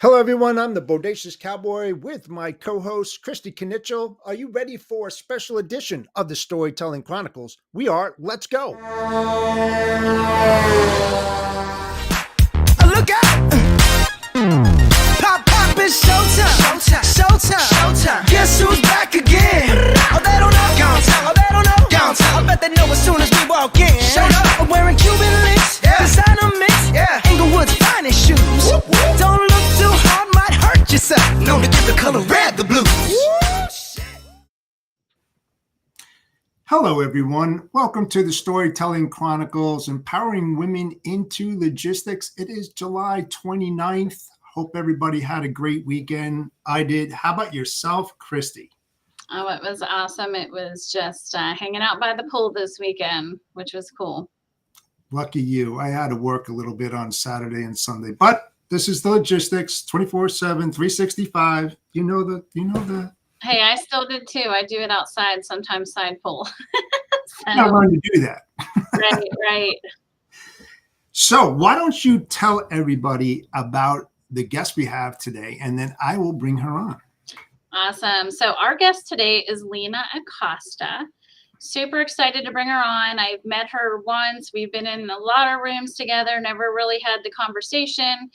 Hello, everyone. I'm the Bodacious Cowboy with my co host, Christy Knichel. Are you ready for a special edition of the Storytelling Chronicles? We are. Let's go. Look out! Pop, pop, it's showtime. Showtime. Showtime. Guess who's back again? Oh, they don't know. Gone time. Oh, they don't know. Gone time. I bet they know as soon as we walk in. Showed up. I'm wearing Cuban links. Yeah. Designer mix. Yeah. Inglewood's finest shoes. Whoop, whoop. Don't look too hard, might hurt yourself. Known to give the color red the blues. Hello, everyone. Welcome to the Storytelling Chronicles, empowering women into logistics. It is July 29th. Hope everybody had a great weekend. I did. How about yourself, Christy? Oh, it was awesome. It was just hanging out by the pool this weekend, which was cool. Lucky you. I had to work a little bit on Saturday and Sunday, but this is the logistics 24/7, 365. You know the. Hey, I still did too. I do it outside, sometimes side pool. I learned to do that. Right. So why don't you tell everybody about the guest we have today, and then I will bring her on. Awesome. So our guest today is Lina Acosta. Super excited to bring her on. I've met her once. We've been in a lot of rooms together, never really had the conversation.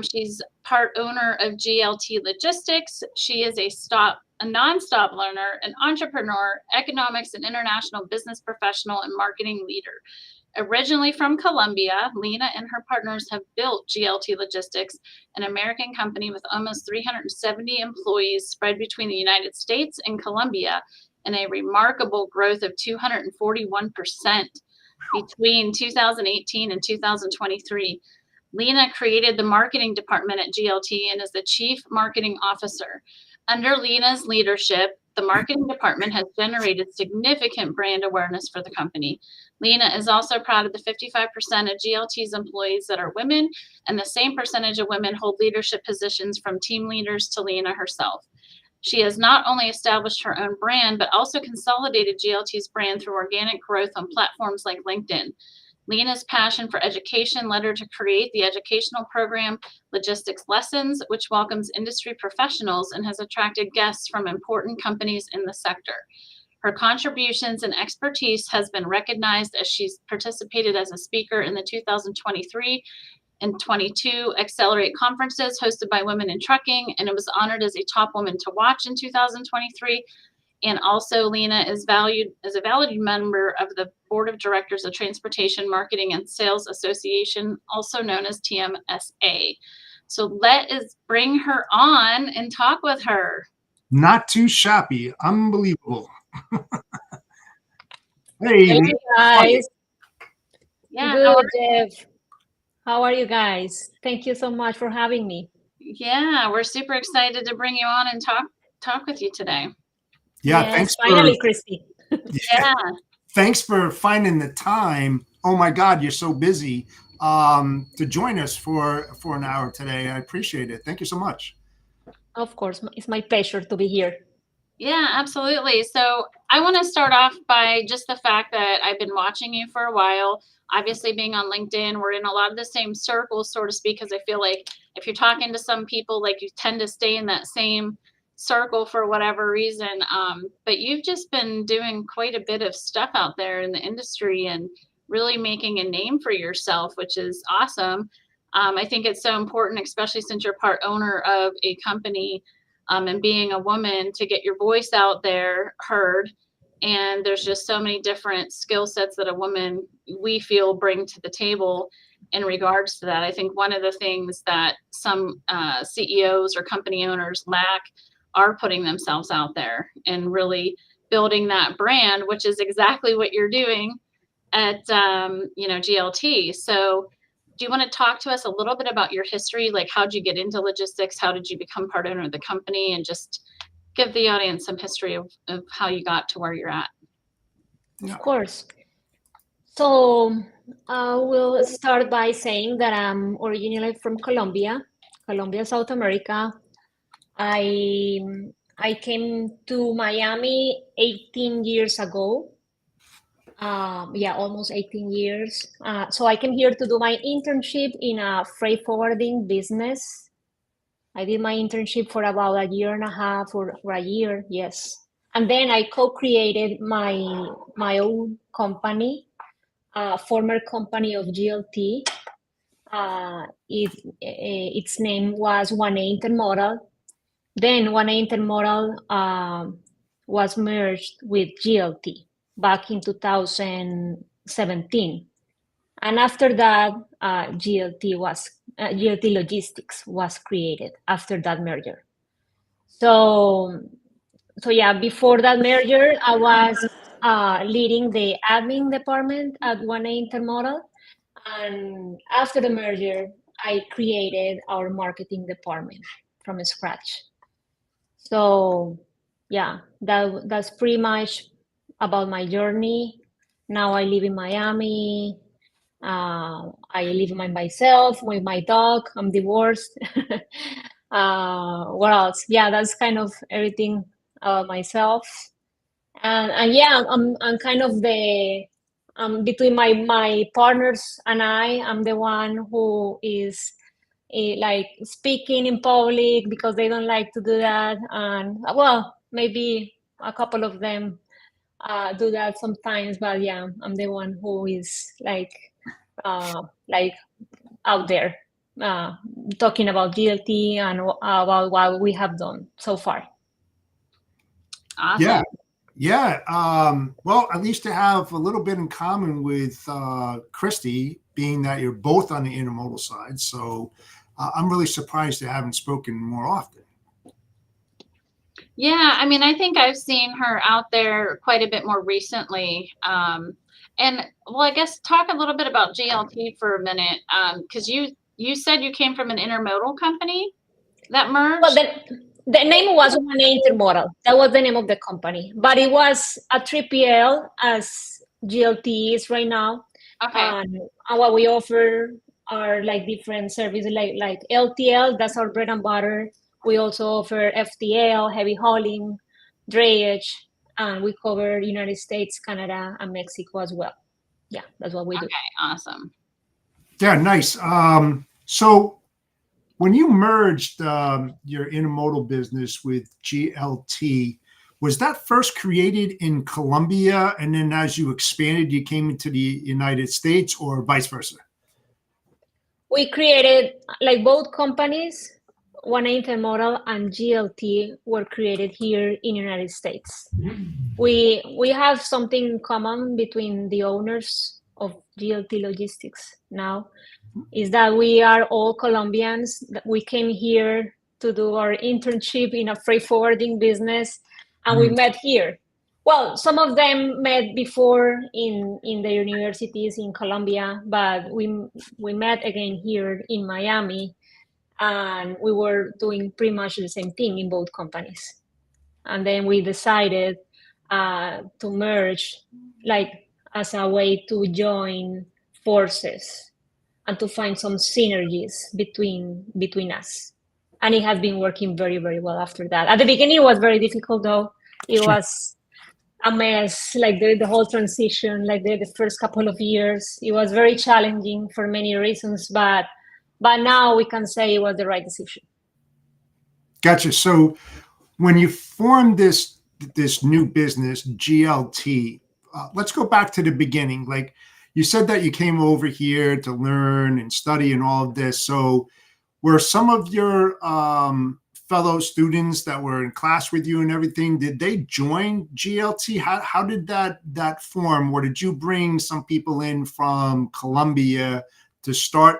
She's part owner of GLT Logistics. She is a nonstop learner, an entrepreneur, economics and international business professional, and marketing leader. Originally from Colombia, Lina and her partners have built GLT Logistics, an American company with almost 370 employees spread between the United States and Colombia, and a remarkable growth of 241% between 2018 and 2023. Lina created the marketing department at GLT and is the chief marketing officer. Under Lina's leadership, the marketing department has generated significant brand awareness for the company. Lina is also proud of the 55% of GLT's employees that are women, and the same percentage of women hold leadership positions, from team leaders to Lina herself. She has not only established her own brand, but also consolidated GLT's brand through organic growth on platforms like LinkedIn. Lina's passion for education led her to create the educational program Logistics Lessons, which welcomes industry professionals and has attracted guests from important companies in the sector. Her contributions and expertise has been recognized as she's participated as a speaker in the 2023 and 22 Accelerate conferences hosted by Women in Trucking, and it was honored as a top woman to watch in 2023. And also, Lina is valued as a valued member of the Board of Directors of Transportation Marketing and Sales Association, also known as TMSA. So let us bring her on and talk with her. Not too shabby. Unbelievable. Hey guys. Yeah. Good, Jeff. How are you guys? Thank you so much for having me. Yeah, we're super excited to bring you on and talk with you today. Yeah, yes, thanks finally, Christy. Yeah. Thanks for finding the time. Oh my God, you're so busy to join us for an hour today. I appreciate it. Thank you so much. Of course, it's my pleasure to be here. Yeah, absolutely. So I want to start off by just the fact that I've been watching you for a while. Obviously, being on LinkedIn, we're in a lot of the same circles, so to speak, because I feel like if you're talking to some people, like, you tend to stay in that same circle for whatever reason. But you've just been doing quite a bit of stuff out there in the industry and really making a name for yourself, which is awesome. I think it's so important, especially since you're part owner of a company, and being a woman, to get your voice out there heard. And there's just so many different skill sets that a woman, we feel, bring to the table in regards to that. I think one of the things that some CEOs or company owners lack are putting themselves out there and really building that brand, which is exactly what you're doing at GLT. So do you want to talk to us a little bit about your history? Like, how'd you get into logistics? How did you become part owner of the company? And just give the audience some history of how you got to where you're at. Of course. So we'll start by saying that I'm originally from Colombia, South America. I came to Miami 18 years ago. Almost 18 years. So I came here to do my internship in a freight forwarding business. I did my internship for about a year and a half or a year, yes. And then I co-created my own company, former company of GLT. Its name was 1A Intermodal. Then 1A Intermodal was merged with GLT back in 2017. And after that, GLT Logistics was created after that merger. So yeah, before that merger, I was leading the admin department at 1A Intermodal. And after the merger, I created our marketing department from scratch. So yeah, that's pretty much about my journey. Now I live in Miami. I live by myself with my dog. I'm divorced. What else? Yeah, that's kind of everything about myself. And yeah, I'm kind of the between my partners and I'm the one who is like speaking in public because they don't like to do that. And well, maybe a couple of them do that sometimes, but yeah, I'm the one who is like out there uh, talking about GLT and about what we have done so far. Awesome. Yeah. Yeah. Well, at least to have a little bit in common with Christy, being that you're both on the intermodal side. So I'm really surprised you haven't spoken more often. Yeah, I mean, I think I've seen her out there quite a bit more recently. And well, I guess talk a little bit about GLT for a minute, because you said you came from an intermodal company that merged. Well, the name was 1A Intermodal. That was the name of the company, but it was a 3PL as GLT is right now. Okay. And what we offer are like different services, like LTL. That's our bread and butter. We also offer FTL, heavy hauling, drayage, and we cover United States, Canada, and Mexico as well. Yeah, that's what we do. Okay, awesome. Yeah, nice. So when you merged your intermodal business with GLT, was that first created in Colombia, and then as you expanded, you came into the United States, or vice versa? We created, like, both companies, 1A Intermodal and GLT were created here in the United States. We have something in common between the owners of GLT Logistics now, is that we are all Colombians. We came here to do our internship in a freight forwarding business, and we met here. Well, some of them met before in the universities in Colombia, but we met again here in Miami, and we were doing pretty much the same thing in both companies. And then we decided to merge, like, as a way to join forces and to find some synergies between us. And it has been working very, very well after that. At the beginning, it was very difficult, though. It was a mess, like the whole transition, like the first couple of years. It was very challenging for many reasons, but now we can say it was the right decision. Gotcha. So when you formed this new business, GLT, let's go back to the beginning. Like you said that you came over here to learn and study and all of this. So were some of your fellow students that were in class with you and everything, did they join GLT? How did that form? Or did you bring some people in from Colombia to start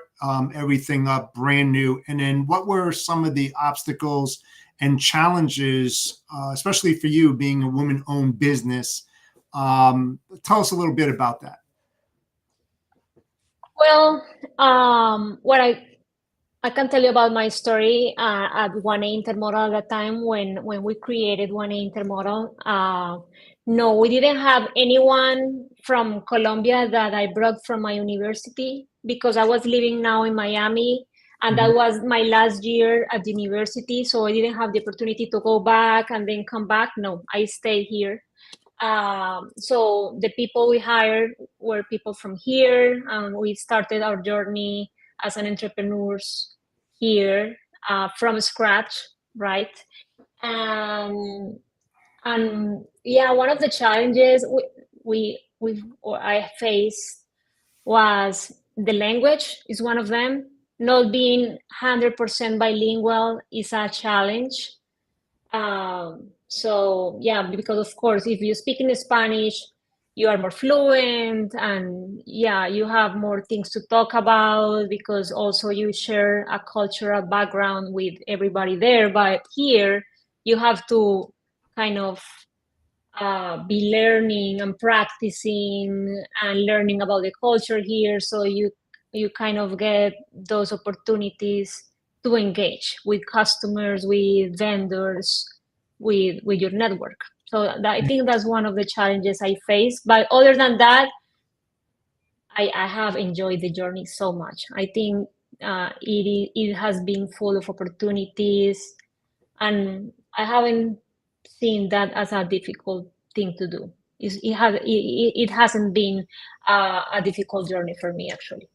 everything up brand new? And then what were some of the obstacles and challenges, especially for you being a woman-owned business? Tell us a little bit about that. Well, what I can tell you about my story at 1A Intermodal at the time when we created 1A Intermodal. No, we didn't have anyone from Colombia that I brought from my university because I was living now in Miami, and that was my last year at the university. So I didn't have the opportunity to go back and then come back. No, I stayed here. So the people we hired were people from here, and we started our journey as an entrepreneurs here. from scratch, right? And yeah, one of the challenges or I faced was the language is one of them. Not being 100% bilingual is a challenge. So yeah, because of course, if you speak in Spanish, you are more fluent, and yeah, you have more things to talk about because also you share a cultural background with everybody there. But here, you have to kind of be learning and practicing and learning about the culture here. So you kind of get those opportunities to engage with customers, with vendors, with your network. So I think that's one of the challenges I face. But other than that, I have enjoyed the journey so much. I think it has been full of opportunities, and I haven't seen that as a difficult thing to do. It hasn't been a difficult journey for me, actually.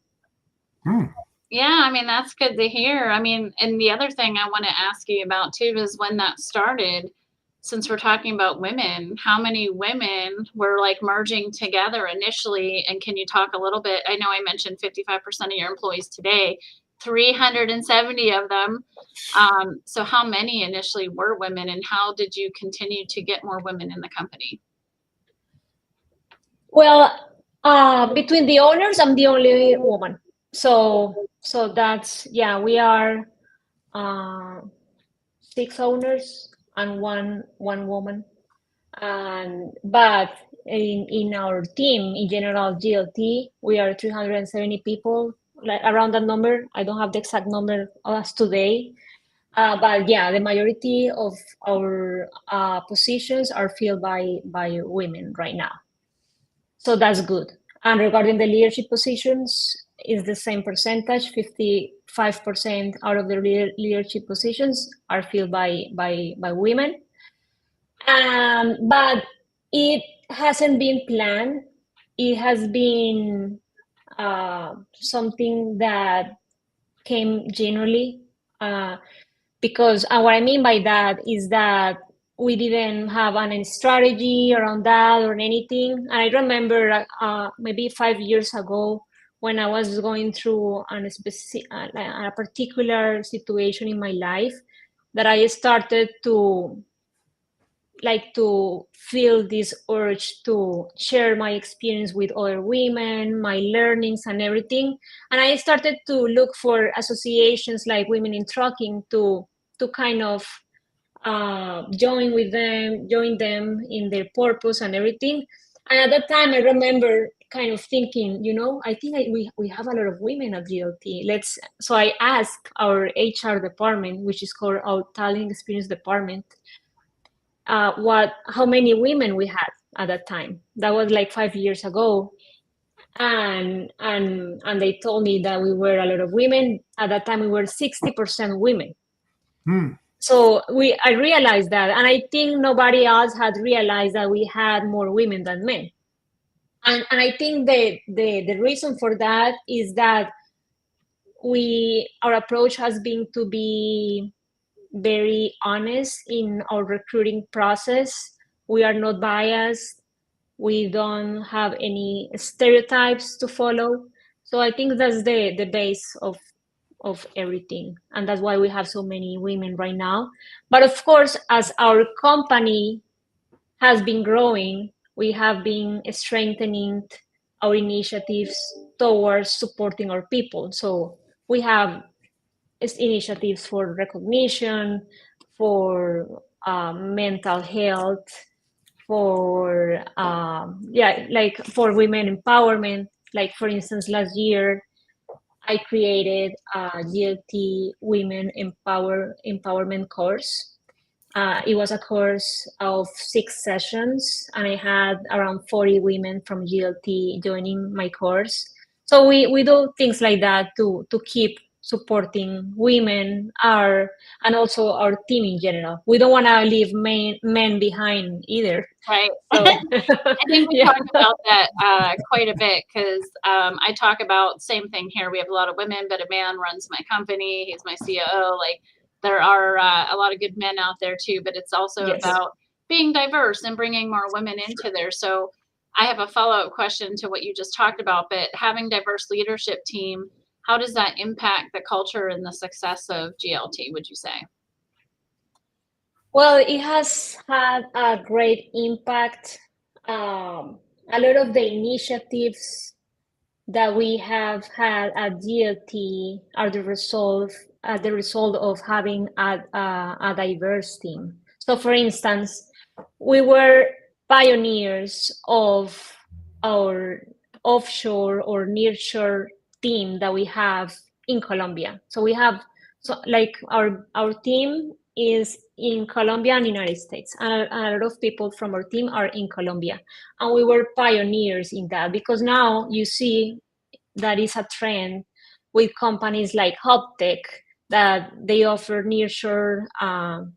Yeah, I mean, that's good to hear. I mean, and the other thing I want to ask you about too is when that started, since we're talking about women, how many women were like merging together initially? And can you talk a little bit? I know I mentioned 55% of your employees today, 370 of them. So how many initially were women, and how did you continue to get more women in the company? Well, between the owners, I'm the only woman. So that's, yeah, we are 6 owners and one woman. But in our team, in general, GLT, we are 370 people, like around that number. I don't have the exact number as today. But yeah, the majority of our positions are filled by women right now. So that's good. And regarding the leadership positions, is the same percentage. 55% out of the leadership positions are filled by women. But it hasn't been planned. It has been something that came generally. Because what I mean by that is that we didn't have any strategy around that or anything. And I remember maybe 5 years ago when I was going through a particular situation in my life, that I started to feel this urge to share my experience with other women, my learnings and everything. And I started to look for associations like Women in Trucking to kind of join them in their purpose and everything. And at that time, I remember kind of thinking, I think we have a lot of women at GLT. So I asked our HR department, which is called our Talent Experience Department, how many women we had at that time. That was like 5 years ago. And they told me that we were a lot of women. At that time, we were 60% women. So I realized that, and I think nobody else had realized that we had more women than men. And I think the reason for that is that our approach has been to be very honest in our recruiting process. We are not biased. We don't have any stereotypes to follow. So I think that's the base of everything. And that's why we have so many women right now. But of course, as our company has been growing, we have been strengthening our initiatives towards supporting our people. So we have initiatives for recognition, for mental health, for for women empowerment. Like for instance, last year I created a GLT Women Empowerment course. It was a course of 6 sessions, and I had around 40 women from GLT joining my course. So we do things like that to keep supporting women are, and also our team in general. We don't want to leave men behind either. Right. So I think we yeah. talk about that quite a bit because I talk about same thing here. We have a lot of women, but a man runs my company. He's my COO. Like there are a lot of good men out there too, but it's also Yes. about being diverse and bringing more women into there. So I have a follow-up question to what you just talked about, but having diverse leadership team, how does that impact the culture and the success of GLT, would you say? Well, it has had a great impact. A lot of the initiatives that we have had at GLT are the result of having a diverse team. So, for instance, we were pioneers of our offshore or nearshore team that we have in Colombia. So we have like our team is in Colombia and United States, and a lot of people from our team are in Colombia, and we were pioneers in that because now you see that is a trend with companies like HubTech that they offer nearshore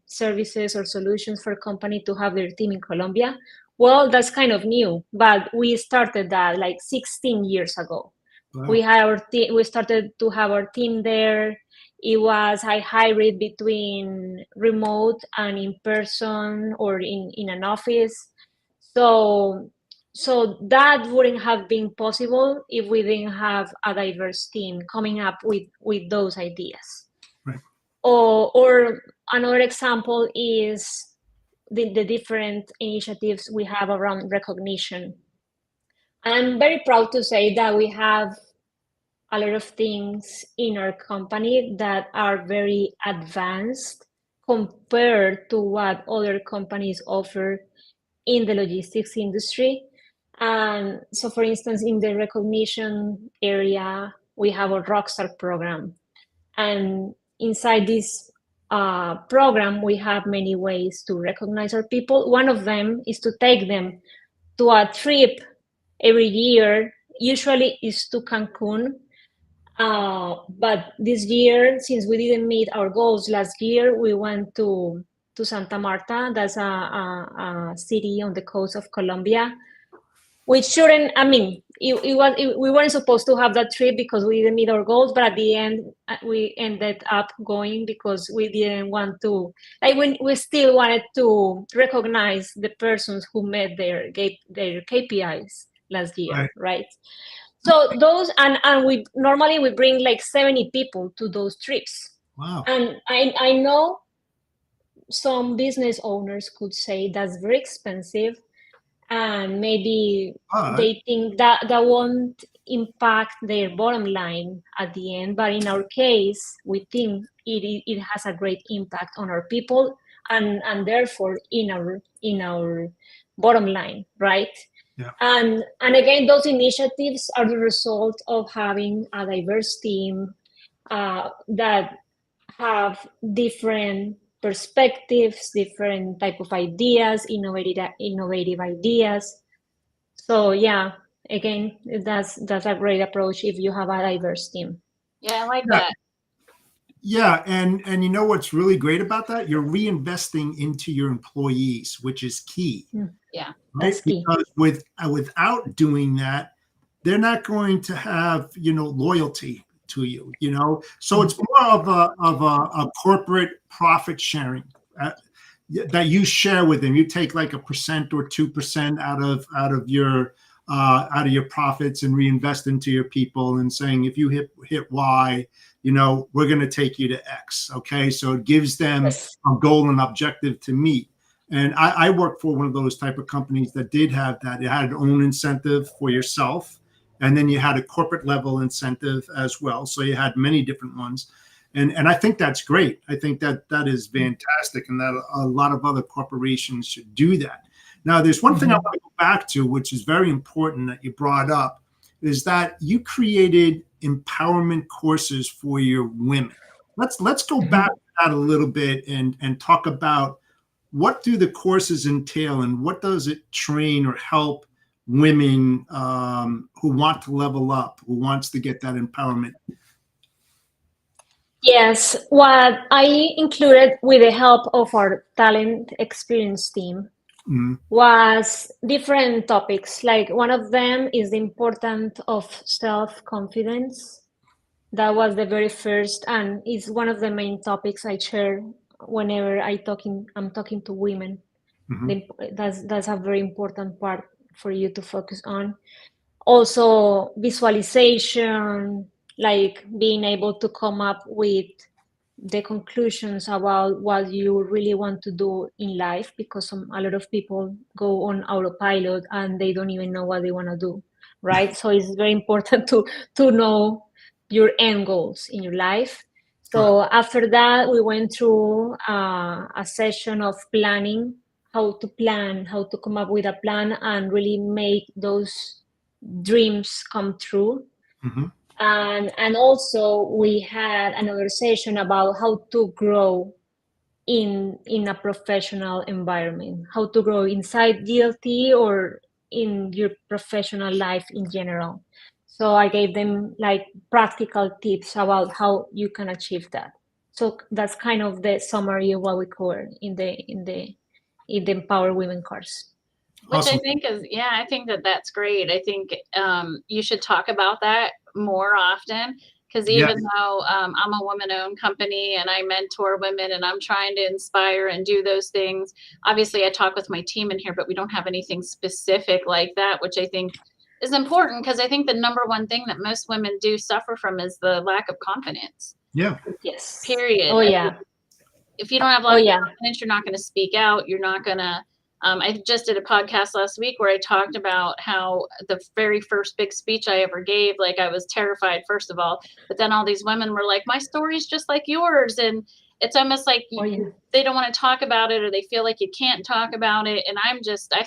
services or solutions for company to have their team in Colombia. Well, that's kind of new, but we started that like 16 years ago. Wow. We started to have our team there. It was a hybrid between remote and in person or in an office. So that wouldn't have been possible if we didn't have a diverse team coming up with those ideas. Right. Or another example is the different initiatives we have around recognition. I'm very proud to say that we have a lot of things in our company that are very advanced compared to what other companies offer in the logistics industry. And so, for instance, in the recognition area, we have a Rockstar program. And inside this program, we have many ways to recognize our people. One of them is to take them to a trip every year, usually is to Cancun. But this year, since we didn't meet our goals last year, we went to Santa Marta. That's a city on the coast of Colombia, which shouldn't, I mean, we weren't supposed to have that trip because we didn't meet our goals, but at the end, we ended up going because we didn't want to, like, we still wanted to recognize the persons who met their KPIs last year, right? So those, and we normally we bring like 70 people to those trips. Wow. And I know some business owners could say that's very expensive, and maybe they think that won't impact their bottom line at the end. But in our case, we think it has a great impact on our people and therefore in our bottom line, right? Yeah. And again, those initiatives are the result of having a diverse team that have different perspectives, different type of ideas, innovative ideas. So yeah, again, that's a great approach if you have a diverse team. Yeah, I like that. Yeah, and you know what's really great about that? You're reinvesting into your employees, which is key. Yeah, right? That's key. Because without doing that, they're not going to have loyalty to you. So it's more of a corporate profit sharing that you share with them. You take like 1% or 2% out of your profits and reinvest into your people, and saying if you hit Y, we're going to take you to X. Okay, so it gives them a goal and objective to meet. And I worked for one of those type of companies that did have that. It had an own incentive for yourself, and then you had a corporate level incentive as well. So you had many different ones. And I think that's great. I think that is fantastic, and that a lot of other corporations should do that. Now, there's one thing I want to go back to, which is very important that you brought up, is that you created empowerment courses for your women. Let's go back to that a little bit and talk about what do the courses entail, and what does it train or help women who want to level up, who wants to get that empowerment? Yes, what I included with the help of our talent experience team Mm, was different topics. Like one of them is the importance of self-confidence. That was the very first, and is one of the main topics I share whenever I'm talking to women. mhm, That's a very important part for you to focus on. Also, visualization, like being able to come up with the conclusions about what you really want to do in life, because a lot of people go on autopilot and they don't even know what they want to do, right? So it's very important to know your end goals in your life. correct. So after that, we went through a session of planning, how to plan, how to come up with a plan and really make those dreams come true. Mhm, And also we had another session about how to grow in a professional environment, how to grow inside GLT or in your professional life in general. So I gave them like practical tips about how you can achieve that. So that's kind of the summary of what we covered in the Empower Women course. Which I awesome. think is, yeah, I think that that's great. I think you should talk about that more often because Yeah. even though I'm a woman-owned company and I mentor women and I'm trying to inspire and do those things, obviously I talk with my team in here, but we don't have anything specific like that, which I think is important because I think the number one thing that most women do suffer from is the lack of confidence. Yeah. Yes. Period. Oh I yeah. mean, if you don't have Oh lack of yeah. confidence, you're not going to speak out. You're not going to. I just did a podcast last week where I talked about how the very first big speech I ever gave, like I was terrified, first of all, but then all these women were like, my story's just like yours. And it's almost like Oh yeah. they don't want to talk about it or they feel like you can't talk about it. And I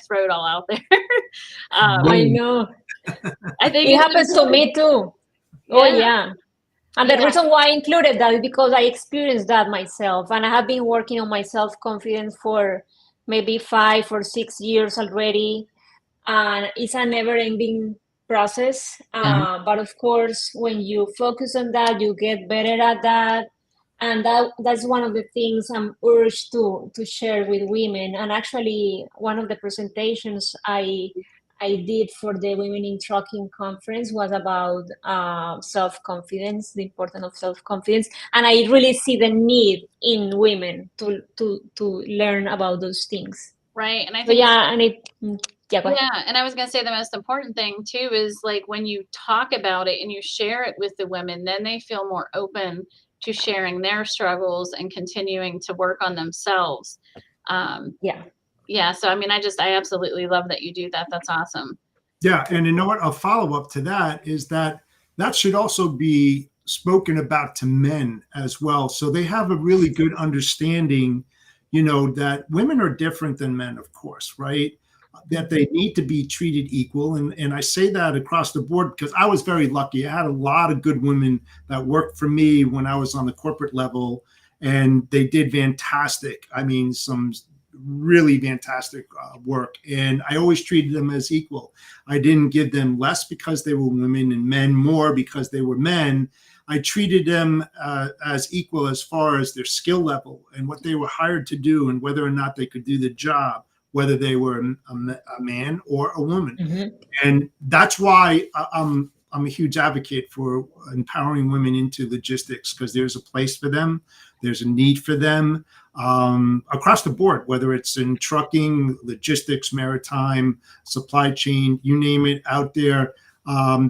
throw it all out there. I Boom. know. I think It it's happens to important. me too. Oh Yeah. yeah. And the Yeah. reason why I included that is because I experienced that myself, and I have been working on my self-confidence for maybe 5 or 6 years already, and it's a never-ending process. Mhm. But of course, when you focus on that, you get better at that, and that's one of the things I'm urged to share with women. And actually, one of the presentations I did for the Women in Trucking conference was about self-confidence, the importance of self-confidence, and I really see the need in women to learn about those things. Right. And I So think yeah, yeah, go ahead. yeah, and I was gonna say the most important thing too is like when you talk about it and you share it with the women, then they feel more open to sharing their struggles and continuing to work on themselves. Um, Yeah. yeah, so I mean, I absolutely love that you do that. That's awesome. Yeah. And you know what? A follow up to that is that that should also be spoken about to men as well. So they have a really good understanding, that women are different than men, of course, right? That they need to be treated equal. And I say that across the board because I was very lucky. I had a lot of good women that worked for me when I was on the corporate level, and they did fantastic. I mean, some really fantastic work. And I always treated them as equal. I didn't give them less because they were women and men more because they were men. I treated them as equal as far as their skill level and what they were hired to do and whether or not they could do the job, whether they were a man or a woman. Mm-hmm. And that's why I'm a huge advocate for empowering women into logistics because there's a place for them, there's a need for them across the board, whether it's in trucking, logistics, maritime, supply chain, you name it out there.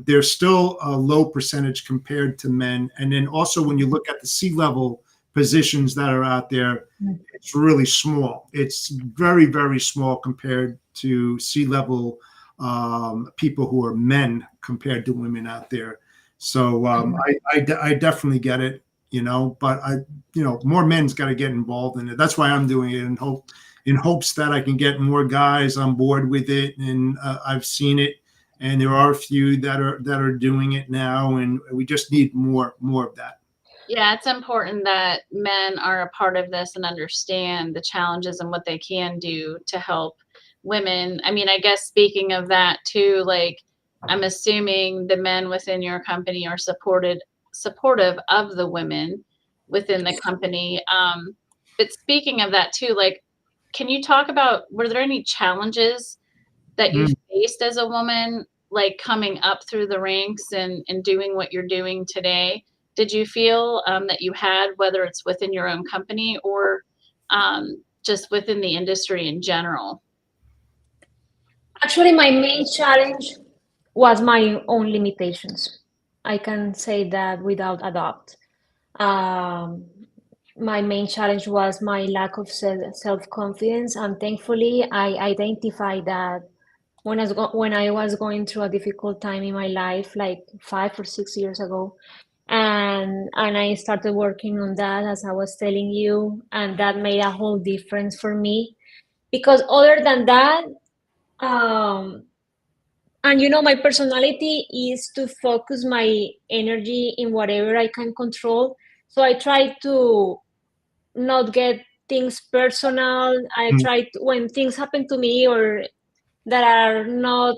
There's still a low percentage compared to men. And then also when you look at the C-level positions that are out there, it's really small. It's very, very small compared to C-level people who are men compared to women out there. So I definitely get it, but more men's got to get involved in it. That's why I'm doing it in hopes that I can get more guys on board with it. And I've seen it, and there are a few that are doing it now, and we just need more of that. Yeah, it's important that men are a part of this and understand the challenges and what they can do to help women. I mean, I guess speaking of that too, like I'm assuming the men within your company are supportive of the women within the company. But speaking of that too, like, can you talk about, were there any challenges that you faced as a woman, like coming up through the ranks and doing what you're doing today? Did you feel that you had, whether it's within your own company or just within the industry in general? Actually, my main challenge was my own limitations. I can say that without a doubt. Um, my main challenge was my lack of self-confidence, and thankfully, I identified that when I was going through a difficult time in my life, like 5 or 6 years ago, and I started working on that, as I was telling you, and that made a whole difference for me. Because other than that, um, and my personality is to focus my energy in whatever I can control. So I try to not get things personal. I try to, when things happen to me or that are not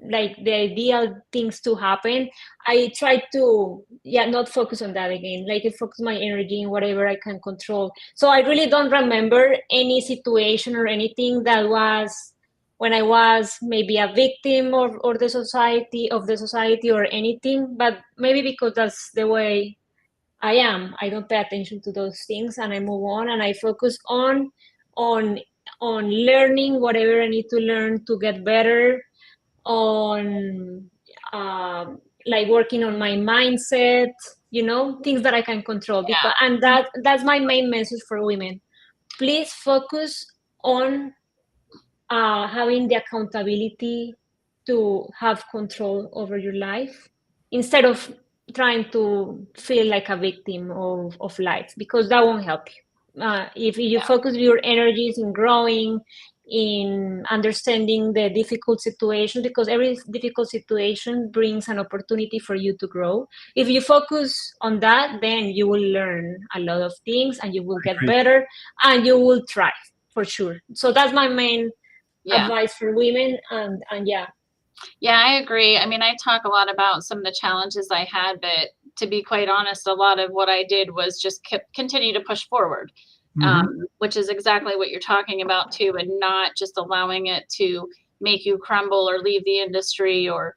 like the ideal things to happen, I try to not focus on that again. Like I focus my energy in whatever I can control. So I really don't remember any situation or anything that was when I was maybe a victim or the society or anything, but maybe because that's the way I am. I don't pay attention to those things and I move on and I focus on on learning whatever I need to learn to get better, on like working on my mindset, things that I can control. Because and that's my main message for women. Please focus on having the accountability to have control over your life instead of trying to feel like a victim of life, because that won't help you. If you focus your energies in growing, in understanding the difficult situation, because every difficult situation brings an opportunity for you to grow. If you focus on that, then you will learn a lot of things and you will get better and you will thrive for sure. So that's my main advice for women. And yeah. Yeah, I agree. I mean, I talk a lot about some of the challenges I had, but to be quite honest, a lot of what I did was just continue to push forward, which is exactly what you're talking about too, and not just allowing it to make you crumble or leave the industry or,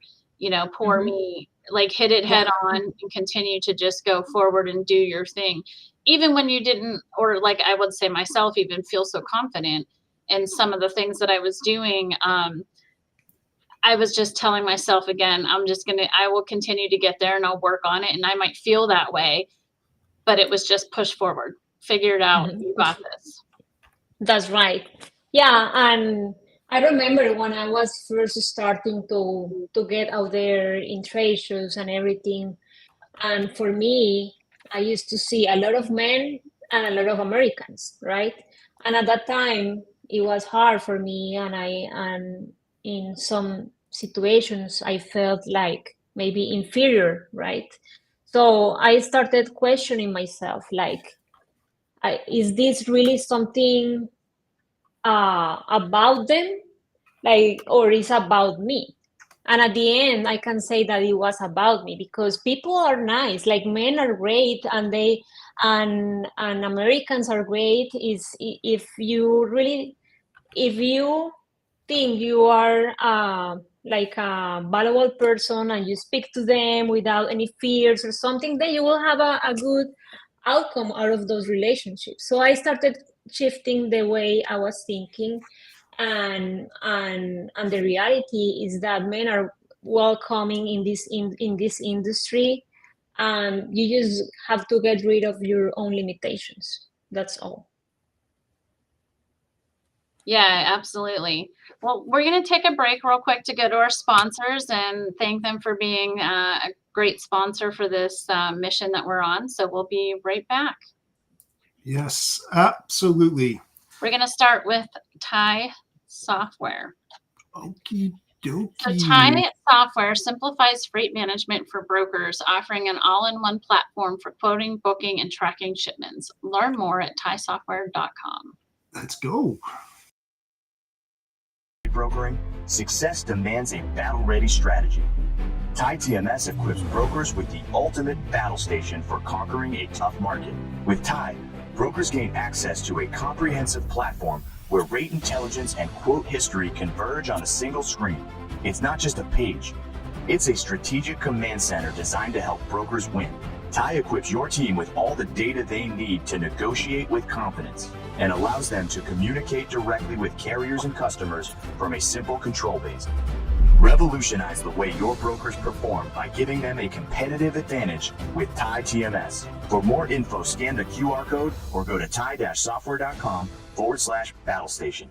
poor me, like hit it head on and continue to just go forward and do your thing. Even when you didn't, or like I would say myself, even feel so confident in some of the things that I was doing. I was just telling myself again, I will continue to get there and I'll work on it. And I might feel that way, but it was just push forward, figure it out. You got this. That's right. Yeah. And I remember when I was first starting to get out there in trade shows and everything. And for me, I used to see a lot of men and a lot of Americans, right? And at that time, it was hard for me. And in some situations, I felt like maybe inferior, right? So I started questioning myself, like, is this really something about them, like, or is about me? And at the end, I can say that it was about me, because people are nice, like men are great, and Americans are great. Is if you think you are like a valuable person and you speak to them without any fears or something, then you will have a good outcome out of those relationships. So I started shifting the way I was thinking, and the reality is that men are welcoming in this industry, and you just have to get rid of your own limitations. That's all. Yeah, absolutely. Well, we're going to take a break real quick to go to our sponsors and thank them for being a great sponsor for this mission that we're on. So we'll be right back. Yes, absolutely. We're going to start with Thai Software. Okie dokie. So Thai Software simplifies freight management for brokers, offering an all-in-one platform for quoting, booking, and tracking shipments. Learn more at thaisoftware.com. Let's go. Brokering, success demands a battle-ready strategy. Tide TMS equips brokers with the ultimate battle station for conquering a tough market. With Tide, brokers gain access to a comprehensive platform where rate intelligence and quote history converge on a single screen. It's not just a page, it's a strategic command center designed to help brokers win. Tide equips your team with all the data they need to negotiate with confidence and allows them to communicate directly with carriers and customers from a simple control base. Revolutionize the way your brokers perform by giving them a competitive advantage with Tide TMS. For more info, scan the QR code or go to tide-software.com/battlestation.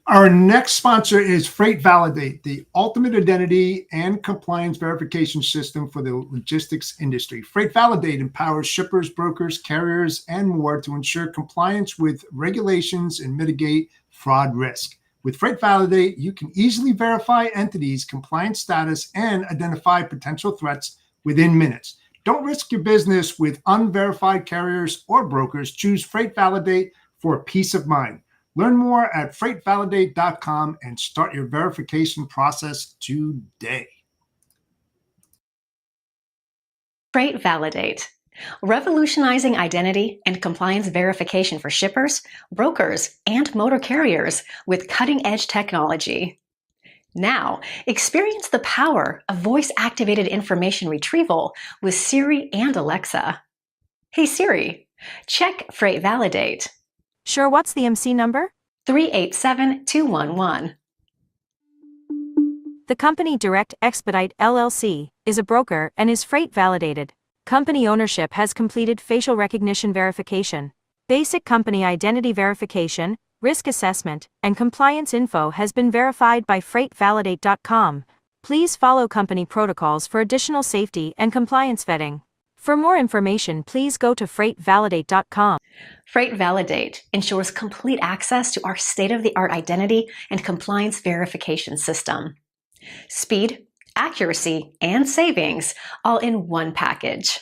Our next sponsor is Freight Validate, the ultimate identity and compliance verification system for the logistics industry. Freight Validate empowers shippers, brokers, carriers, and more to ensure compliance with regulations and mitigate fraud risk. With Freight Validate, you can easily verify entities' compliance status and identify potential threats within minutes. Don't risk your business with unverified carriers or brokers. Choose Freight Validate for peace of mind. Learn more at freightvalidate.com and start your verification process today. Freight Validate, revolutionizing identity and compliance verification for shippers, brokers, and motor carriers with cutting-edge technology. Now, experience the power of voice-activated information retrieval with Siri and Alexa. Hey Siri, check Freight Validate. Sure, what's the MC number? 387211. The company Direct Expedite LLC is a broker and is freight validated. Company ownership has completed facial recognition verification, basic company identity verification, risk assessment, and compliance info has been verified by freightvalidate.com. Please follow company protocols for additional safety and compliance vetting. For more information, please go to freightvalidate.com. Freight Validate ensures complete access to our state-of-the-art identity and compliance verification system. Speed, accuracy, and savings all in one package.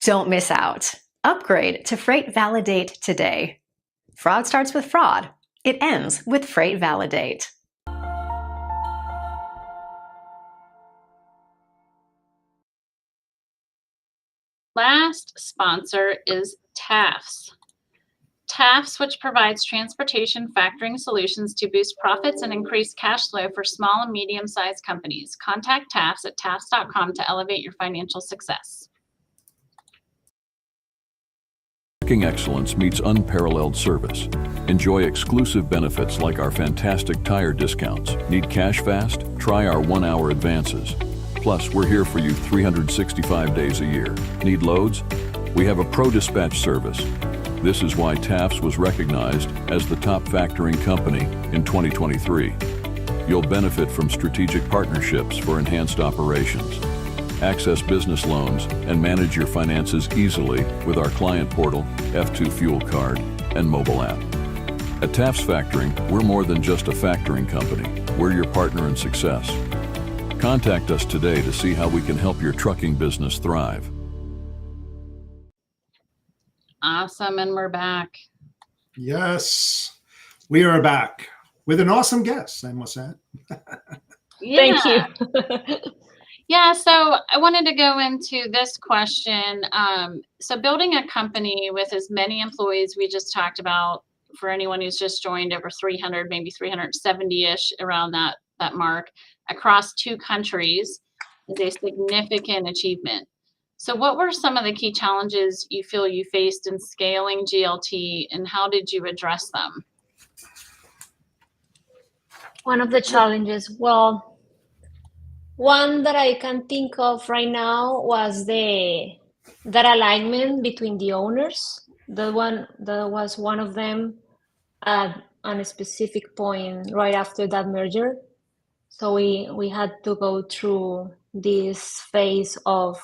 Don't miss out. Upgrade to Freight Validate today. Fraud starts with fraud. It ends with Freight Validate. Last sponsor is TAFS. TAFS, which provides transportation factoring solutions to boost profits and increase cash flow for small and medium-sized companies. Contact TAFS at tafs.com to elevate your financial success. Trucking excellence meets unparalleled service. Enjoy exclusive benefits like our fantastic tire discounts. Need cash fast? Try our 1-hour advances. Plus, we're here for you 365 days a year. Need loads? We have a pro dispatch service. This is why TAFS was recognized as the top factoring company in 2023. You'll benefit from strategic partnerships for enhanced operations. Access business loans and manage your finances easily with our client portal, F2 Fuel Card, and mobile app. At TAFS Factoring, we're more than just a factoring company. We're your partner in success. Contact us today to see how we can help your trucking business thrive. Awesome, and we're back. Yes, we are back with an awesome guest, I must add. Thank you. Yeah, so I wanted to go into this question. So building a company with as many employees we just talked about, for anyone who's just joined, over 300, maybe 370-ish around that mark, across 2 countries is a significant achievement. So what were some of the key challenges you feel you faced in scaling GLT, and how did you address them? One of the challenges, well, one that I can think of right now was that alignment between the owners. That was one of them at a specific point right after that merger. So we had to go through this phase of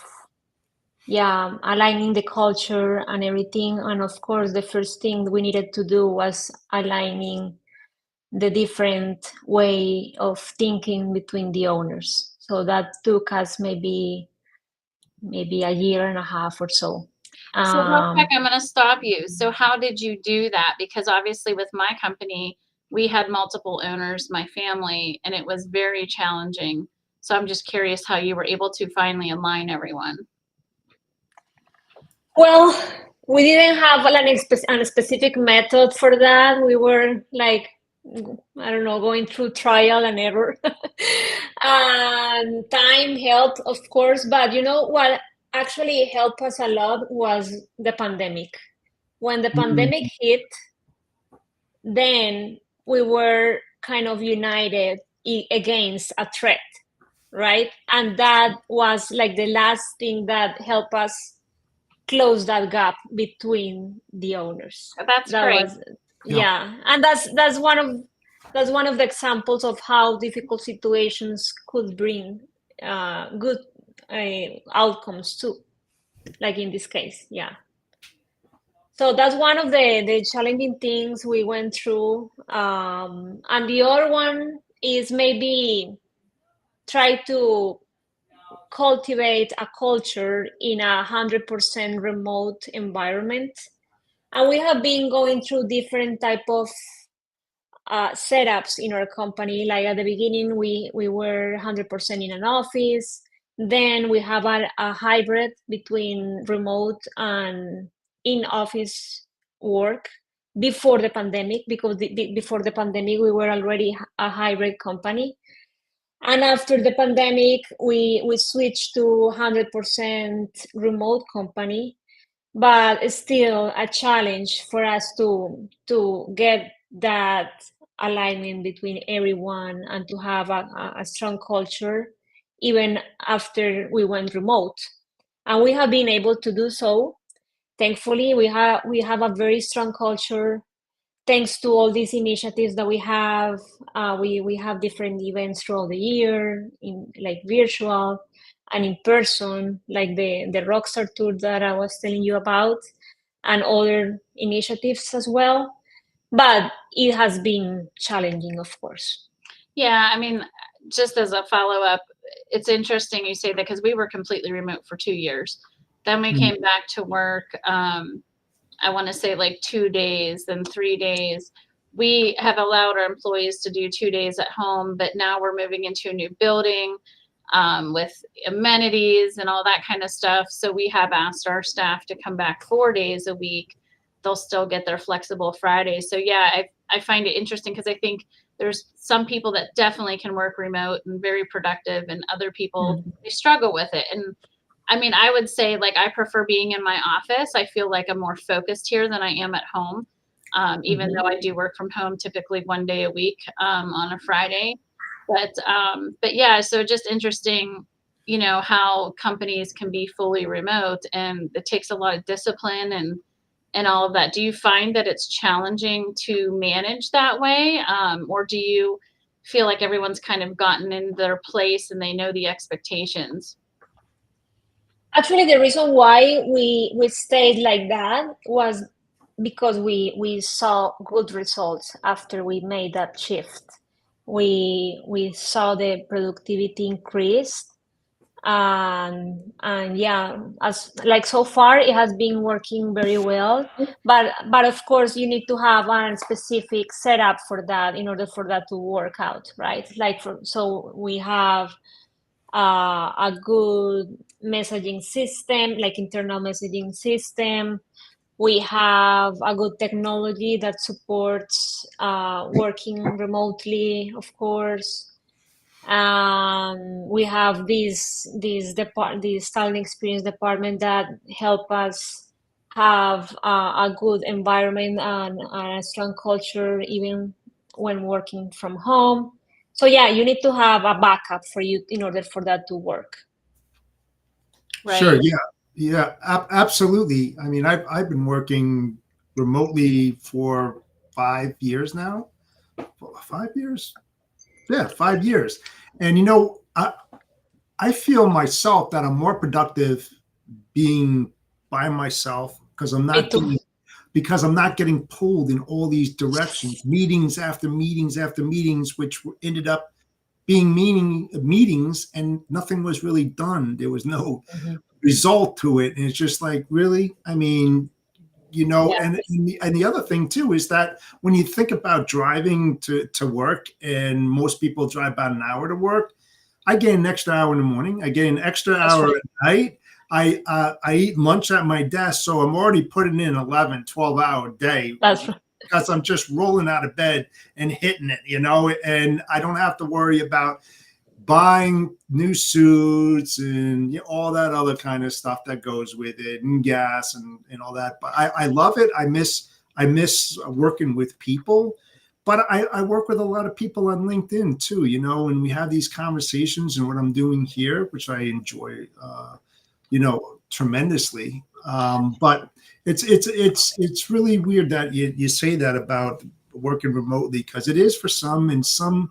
aligning the culture and everything. And of course, the first thing we needed to do was aligning the different way of thinking between the owners. So that took us maybe a year and a half or so. So real quick, I'm going to stop you. So how did you do that? Because obviously with my company, we had multiple owners, my family, and it was very challenging. So I'm just curious how you were able to finally align everyone. Well, we didn't have a specific method for that. We were like, I don't know, going through trial and error. And time helped, of course, but you know what actually helped us a lot was the pandemic. When the pandemic hit, then we were kind of united against a threat, right? And that was like the last thing that helped us close that gap between the owners. That's That great. was, yeah, and that's one of the examples of how difficult situations could bring good outcomes too, like in this case. Yeah, so that's one of the challenging things we went through, and the other one is maybe try to cultivate a culture in 100% remote environment. And we have been going through different type of setups in our company. Like at the beginning, we were 100% in an office. Then we have a hybrid between remote and in-office work before the pandemic, because before the pandemic, we were already a hybrid company. And after the pandemic, we switched to 100% remote company, but it's still a challenge for us to get that alignment between everyone and to have a strong culture even after we went remote. And we have been able to do so. Thankfully, we have a very strong culture thanks to all these initiatives that we have. We have different events throughout the year, in like virtual and in person, like the Rockstar Tour that I was telling you about, and other initiatives as well. But it has been challenging, of course. Yeah, I mean, just as a follow-up, it's interesting you say that because we were completely remote for 2 years. Then we came back to work, I want to say like 2 days, then 3 days. We have allowed our employees to do 2 days at home, but now we're moving into a new building with amenities and all that kind of stuff. So we have asked our staff to come back 4 days a week. They'll still get their flexible Fridays. So yeah, I find it interesting because I think there's some people that definitely can work remote and very productive, and other people, they struggle with it. And I mean, I would say like I prefer being in my office. I feel like I'm more focused here than I am at home, even though I do work from home typically 1 day a week on a Friday. But yeah, so just interesting, you know, how companies can be fully remote, and it takes a lot of discipline and all of that. Do you find that it's challenging to manage that way, or do you feel like everyone's kind of gotten in their place and they know the expectations? Actually, the reason why we stayed like that was because we saw good results after we made that shift. We saw the productivity increase, and yeah, as like so far it has been working very well. But of course, you need to have a specific setup for that in order for that to work out, right? So we have a good messaging system, like internal messaging system. We have a good technology that supports working remotely, of course. We have this talent experience department that help us have a good environment and a strong culture even when working from home. So yeah, you need to have a backup for you in order for that to work. Right. Sure. Yeah. Absolutely. I mean, I've been working remotely for 5 years now. 5 years. Yeah, 5 years. And you know, I feel myself that I'm more productive being by myself because I'm not getting pulled in all these directions, meetings after meetings after meetings, which ended up being meetings, and nothing was really done. There was no result to it, and it's just like, really? I mean, you know. Yes. And the other thing too is that when you think about driving to work, and most people drive about an hour to work, I get an extra hour in the morning, I get an extra hour at night. I eat lunch at my desk, so I'm already putting in 11, 12-hour day. That's right. Because I'm just rolling out of bed and hitting it, you know, and I don't have to worry about buying new suits and all that other kind of stuff that goes with it, and gas and all that. But I love it. I miss working with people, but I work with a lot of people on LinkedIn too, you know, and we have these conversations, and what I'm doing here, which I enjoy, you know, tremendously. But it's really weird that you say that about working remotely, because it is for some, and some,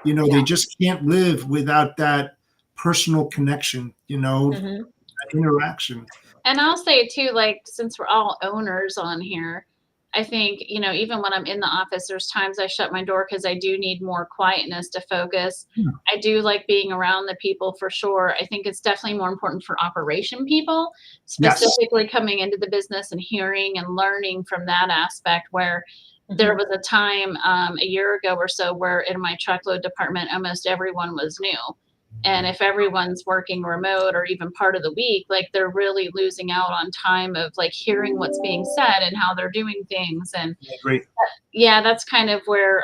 you know, they just can't live without that personal connection, you know, that interaction. And I'll say too, like, since we're all owners on here, I think, you know, even when I'm in the office, there's times I shut my door because I do need more quietness to focus. Yeah. I do like being around the people for sure. I think it's definitely more important for operation people, Yes. specifically coming into the business and hearing and learning from that aspect, where there was a time a year ago or so where in my truckload department, almost everyone was new. And if everyone's working remote or even part of the week, like, they're really losing out on time of like hearing what's being said and how they're doing things. And Great. yeah, that's kind of where,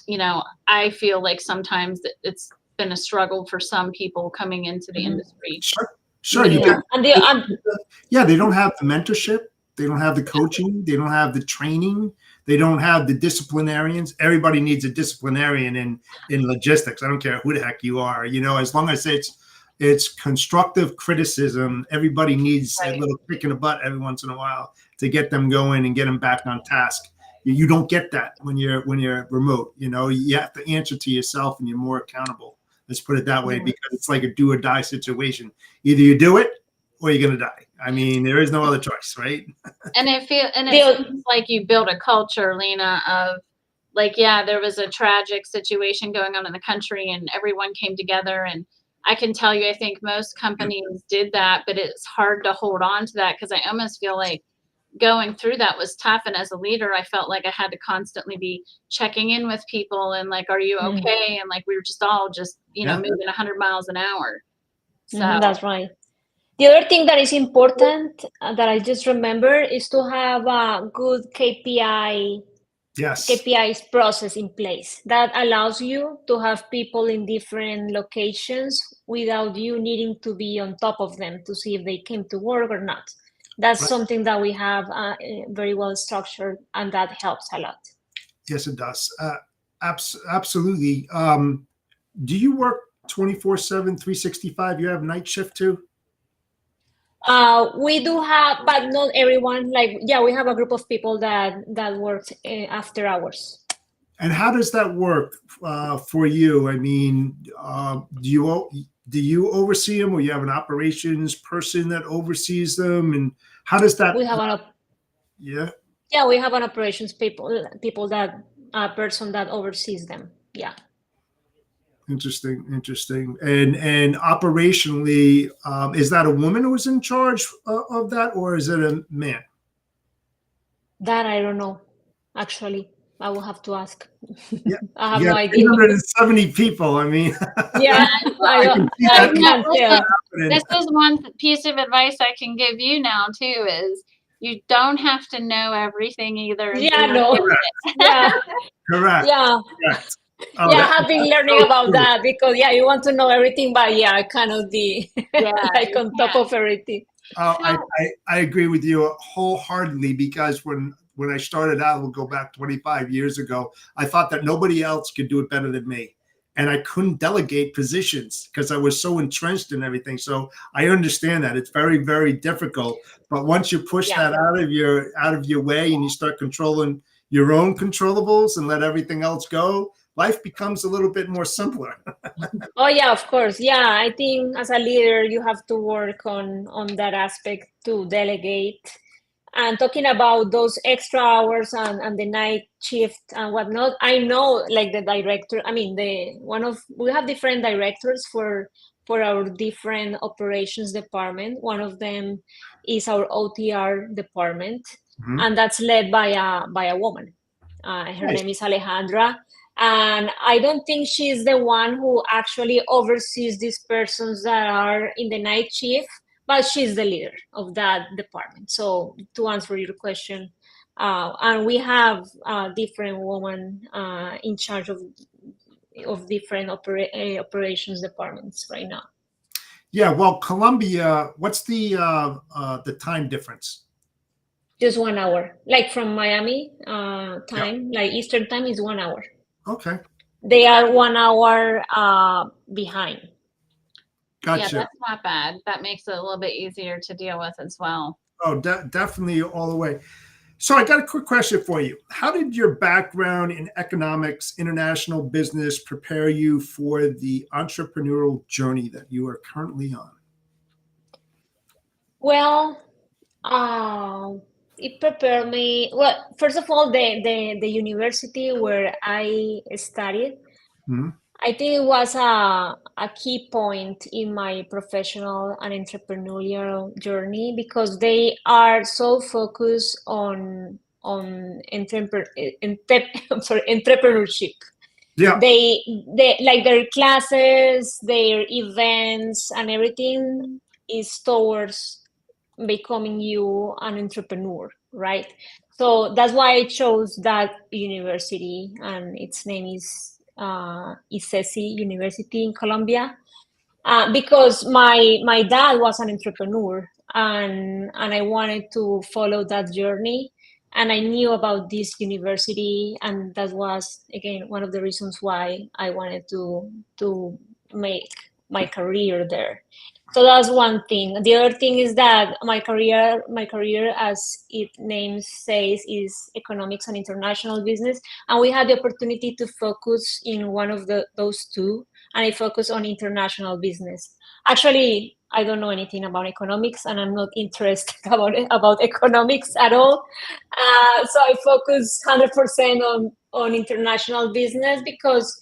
you know, I feel like sometimes it's been a struggle for some people coming into the industry. Sure. Yeah. Yeah, they don't have the mentorship, they don't have the coaching, they don't have the training, they don't have the disciplinarians. Everybody needs a disciplinarian in logistics. I don't care who the heck you are, you know, as long as it's constructive criticism. Everybody needs a little kick in the butt every once in a while to get them going and get them back on task. You don't get that when you're remote. You know, you have to answer to yourself, and you're more accountable. Let's put it that way, because it's like a do or die situation. Either you do it or you're gonna die. I mean, there is no other choice, right? And it seems like you built a culture, Lina, of like, yeah, there was a tragic situation going on in the country, and everyone came together. And I can tell you, I think most companies did that, but it's hard to hold on to that, because I almost feel like going through that was tough. And as a leader, I felt like I had to constantly be checking in with people and like, are you okay? And like, we were just all just, you know, moving 100 miles an hour. So that's right. The other thing that is important that I just remember is to have a good KPIs process in place that allows you to have people in different locations without you needing to be on top of them to see if they came to work or not. That's something that we have very well structured, and that helps a lot. Yes, it does. Absolutely. Do you work 24/7, 365? You have night shift too? We do have, but not everyone. Like, yeah, we have a group of people that works after hours. And how does that work for you? I mean, do you oversee them, or you have an operations person that oversees them? And how does that? We have we have an operations people that person that oversees them. Yeah. Interesting. And operationally, is that a woman who is in charge of that, or is it a man? That I don't know. Actually, I will have to ask. Yeah. I have no idea. 370 people. I mean, yeah, I can't tell. This is one piece of advice I can give you now too, is you don't have to know everything either. Yeah, no. Yeah. Correct. Yeah. Correct. I have been learning about that, because you want to know everything, but I cannot be like on top of everything. I agree with you wholeheartedly, because when I started out, we'll go back 25 years ago, I thought that nobody else could do it better than me. And I couldn't delegate positions because I was so entrenched in everything. So I understand that it's very, very difficult. But once you push that out of your way, and you start controlling your own controllables and let everything else go, life becomes a little bit more simpler. Oh yeah, of course. Yeah, I think as a leader, you have to work on that aspect to delegate. And talking about those extra hours and the night shift and whatnot, I know, like, the director. I mean, we have different directors for our different operations department. One of them is our OTR department, Mhm. and that's led by a woman. Her Nice. name is Alejandra, and I don't think she's the one who actually oversees these persons that are in the night shift, but she's the leader of that department. So to answer your question, and we have different women in charge of different operations departments right now. Yeah, well, Colombia, what's the time difference? Just 1 hour, like from Miami time, like Eastern time is 1 hour. Okay, They are 1 hour behind. Yeah, gotcha. that's not bad. That makes it a little bit easier to deal with as well. Oh, definitely all the way. So I got a quick question for you. How did your background in economics, international business prepare you for the entrepreneurial journey that you are currently on? Well, it prepared me. Well, first of all, the university where I studied, Mhm. I think it was a key point in my professional and entrepreneurial journey because they are so focused on I'm sorry, entrepreneurship. Yeah, They like their classes, their events, and everything is towards becoming you an entrepreneur, right? So that's why I chose that university, and its name is ICESI University in Colombia, because my dad was an entrepreneur, and I wanted to follow that journey, and I knew about this university, and that was again one of the reasons why I wanted to make my career there. So that's one thing. The other thing is that my career, as it name says, is economics and international business, and we had the opportunity to focus in one of those two, and I focus on international business. Actually, I don't know anything about economics, and I'm not interested about economics at all. So I focus 100% on international business because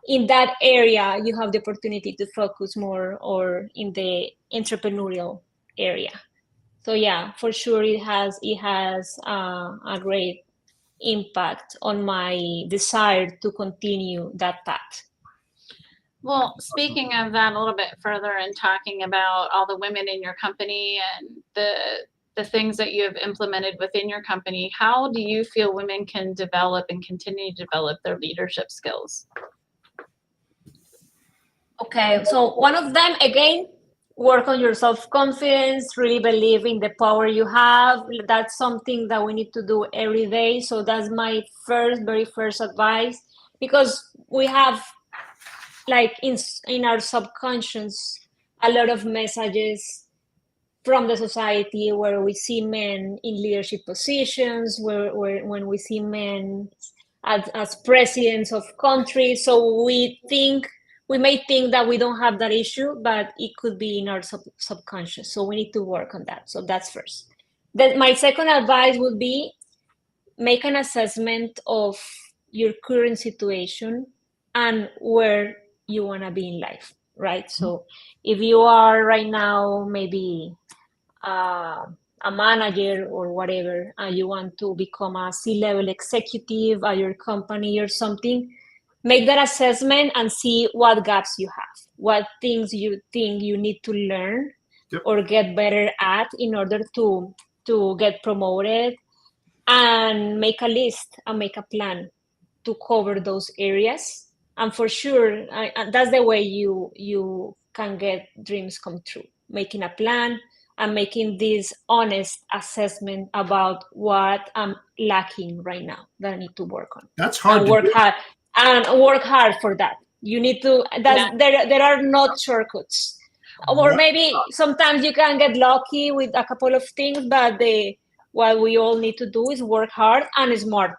in that area you have the opportunity to focus more or in the entrepreneurial area. So yeah, for sure it has a great impact on my desire to continue that path. Well, speaking of that a little bit further and talking about all the women in your company and the things that you have implemented within your company, how do you feel women can develop and continue to develop their leadership skills? Okay, so one of them, again, work on your self-confidence, really believe in the power you have. That's something that we need to do every day. So that's my very first advice, because we have, like, in our subconscious, a lot of messages from the society where we see men in leadership positions, where when we see men as presidents of countries. So we may think that we don't have that issue, but it could be in our subconscious. So we need to work on that. So that's first. Then my second advice would be make an assessment of your current situation and where you want to be in life, right? So if you are right now maybe a manager or whatever, and you want to become a C-level executive at your company or something, make that assessment and see what gaps you have, what things you think you need to learn Yep. or get better at in order to get promoted, and make a list and make a plan to cover those areas. And for sure, that's the way you can get dreams come true, making a plan and making this honest assessment about what I'm lacking right now that I need to work on, that's hard and to work do. hard for that. You need to, there are not shortcuts, or maybe sometimes you can get lucky with a couple of things, but what we all need to do is work hard and smart,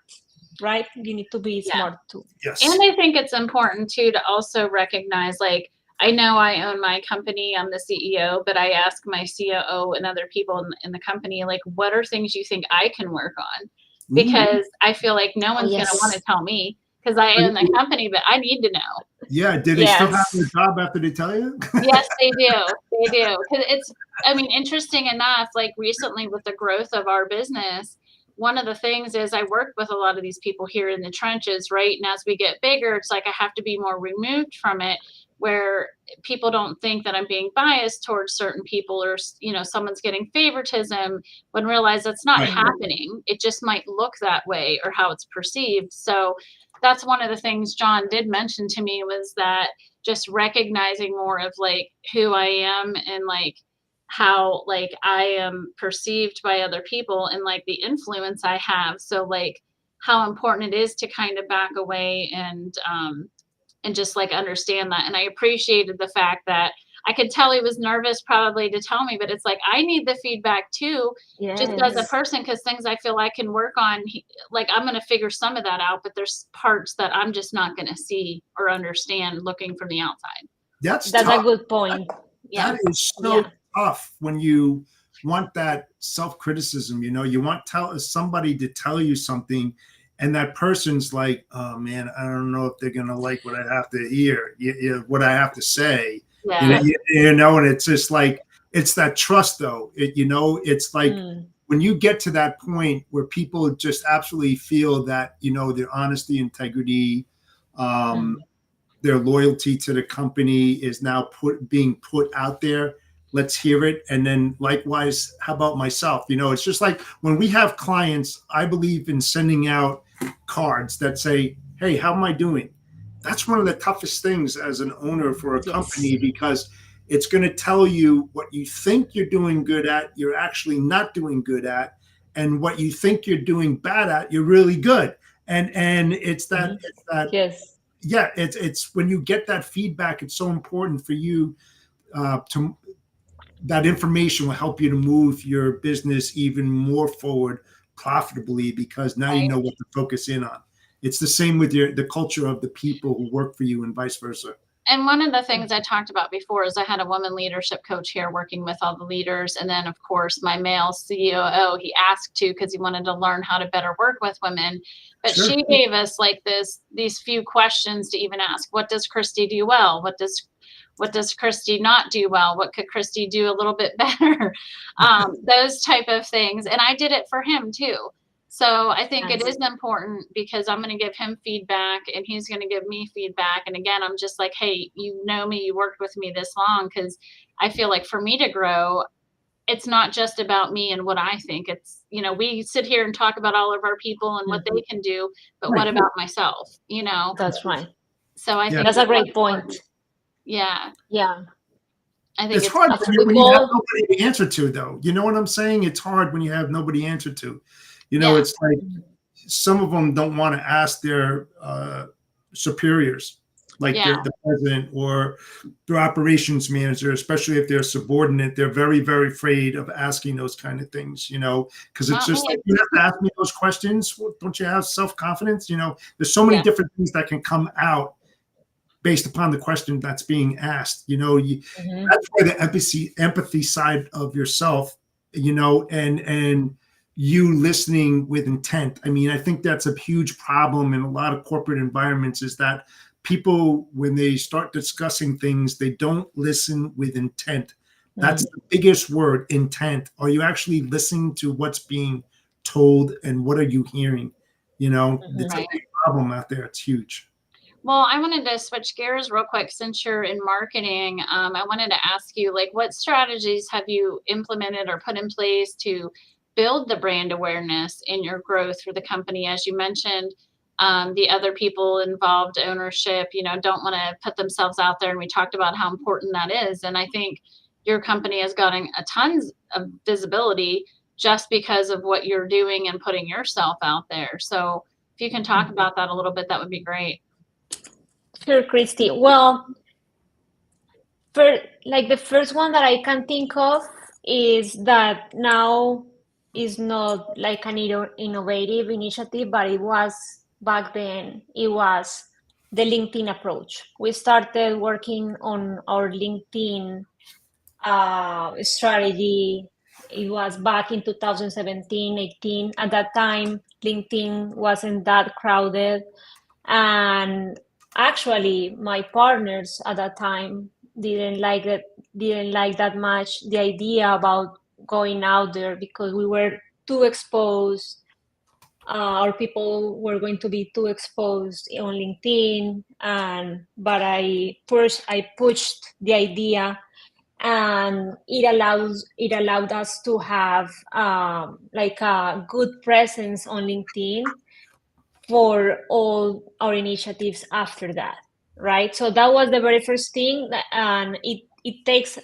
right? You need to be smart too. Yes. And I think it's important too to also recognize, like, I know I own my company, I'm the CEO, but I ask my COO and other people in the company, like, what are things you think I can work on? Because I feel like no one's going to want to tell me, because I own the company, but I need to know. Yeah, did they still have Yes. their job after they tell you? Yes, they do. They do. Because it's, I mean, interesting enough, like recently with the growth of our business, one of the things is I work with a lot of these people here in the trenches, right? And as we get bigger, it's like I have to be more removed from it, where people don't think that I'm being biased towards certain people or, you know, someone's getting favoritism, when realize that's not Right. happening. It just might look that way or how it's perceived. So that's one of the things John did mention to me, was that just recognizing more of like who I am and like how like I am perceived by other people and like the influence I have. So like how important it is to kind of back away and just like understand that. And I appreciated the fact that I could tell he was nervous probably to tell me, but it's like I need the feedback too, just as a Yes. person, because things I feel I can work on, like I'm going to figure some of that out, but there's parts that I'm just not going to see or understand looking from the outside. That's That's tough. a good point. Yeah. That is so Yeah. tough when you want that self-criticism. You know, you want somebody to tell you something, and that person's like, "Oh man, I don't know if they're gonna like what I have to hear, what I have to say." Yeah. You know, and it's just like it's that trust, though. It's like when you get to that point where people just absolutely feel that their honesty, integrity, their loyalty to the company is now being put out there. Let's hear it. And then likewise, how about myself? It's just like when we have clients, I believe in sending out cards that say, "Hey, how am I doing?" That's one of the toughest things as an owner for a company, because it's going to tell you what you think you're doing good at, you're actually not doing good at, and what you think you're doing bad at, you're really good. And it's that, Yes. yeah, it's when you get that feedback, it's so important for you to that information will help you to move your business even more forward profitably, because now you know what to focus in on. It's the same with the culture of the people who work for you and vice versa. And one of the things I talked about before is I had a woman leadership coach here working with all the leaders. And then, of course, my male COO, he asked to because he wanted to learn how to better work with women. But Sure. she gave us like these few questions to even ask. What does Christy do well? What does Christy not do well? What could Christy do a little bit better? Those type of things. And I did it for him too. So I think it is important, because I'm going to give him feedback and he's going to give me feedback. And again, I'm just like, hey, you know me, you worked with me this long, because I feel like for me to grow, it's not just about me and what I think. It's, we sit here and talk about all of our people and what they can do, but what about myself, That's right. So I think That's a great point. Yeah. Yeah. I think it's hard when you have nobody to answer to, though. You know what I'm saying? It's hard when you have nobody to answer to. It's like some of them don't want to ask their superiors, like the president or their operations manager, especially if they're subordinate. They're very, very afraid of asking those kind of things, because it's just like, you have to ask me those questions. Don't you have self-confidence? There's so many different things that can come out based upon the question that's being asked. That's where the empathy side of yourself, and you listening with intent. I mean, I think that's a huge problem in a lot of corporate environments, is that people, when they start discussing things, they don't listen with intent. That's the biggest word, intent. Are you actually listening to what's being told, and what are you hearing? It's a big problem out there. It's huge. Well, I wanted to switch gears real quick since you're in marketing. I wanted to ask you, like, what strategies have you implemented or put in place to build the brand awareness in your growth for the company? As you mentioned, the other people involved, ownership, don't want to put themselves out there. And we talked about how important that is. And I think your company has gotten a tons of visibility just because of what you're doing and putting yourself out there. So if you can talk about that a little bit, that would be great. Sure, Christy. Well, the first one that I can think of is that now is not like an innovative initiative, but it was back then. It was the LinkedIn approach. We started working on our LinkedIn strategy. It was back in 2017, 18. At that time, LinkedIn wasn't that crowded. And actually my partners at that time didn't like that much the idea about going out there because we were too exposed. Our people were going to be too exposed on LinkedIn, and but I pushed the idea, and it allowed us to have like a good presence on LinkedIn for all our initiatives after that, right? So that was the very first thing, and it takes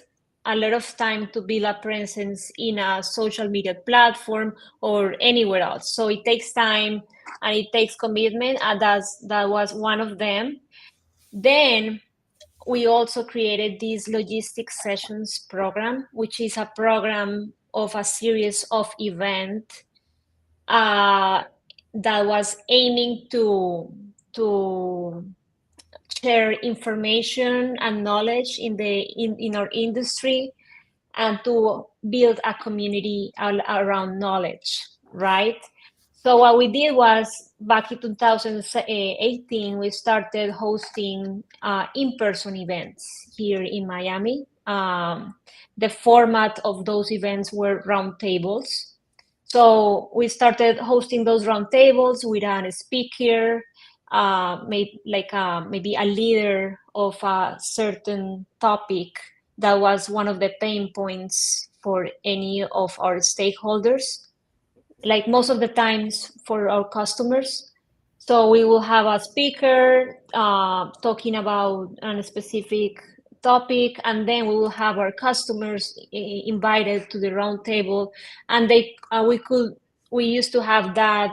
a lot of time to build a presence in a social media platform or anywhere else. So it takes time and it takes commitment, and that was one of them. Then we also created this logistics sessions program, which is a program of a series of events uh, that was aiming to share information and knowledge in our industry and to build a community around knowledge, right? So what we did was back in 2018, we started hosting in-person events here in Miami. The format of those events were roundtables. So we started hosting those roundtables with a speaker, maybe a leader of a certain topic that was one of the pain points for any of our stakeholders, like most of the times for our customers. So we will have a speaker talking about a specific topic, and then we will have our customers invited to the round table, and we used to have that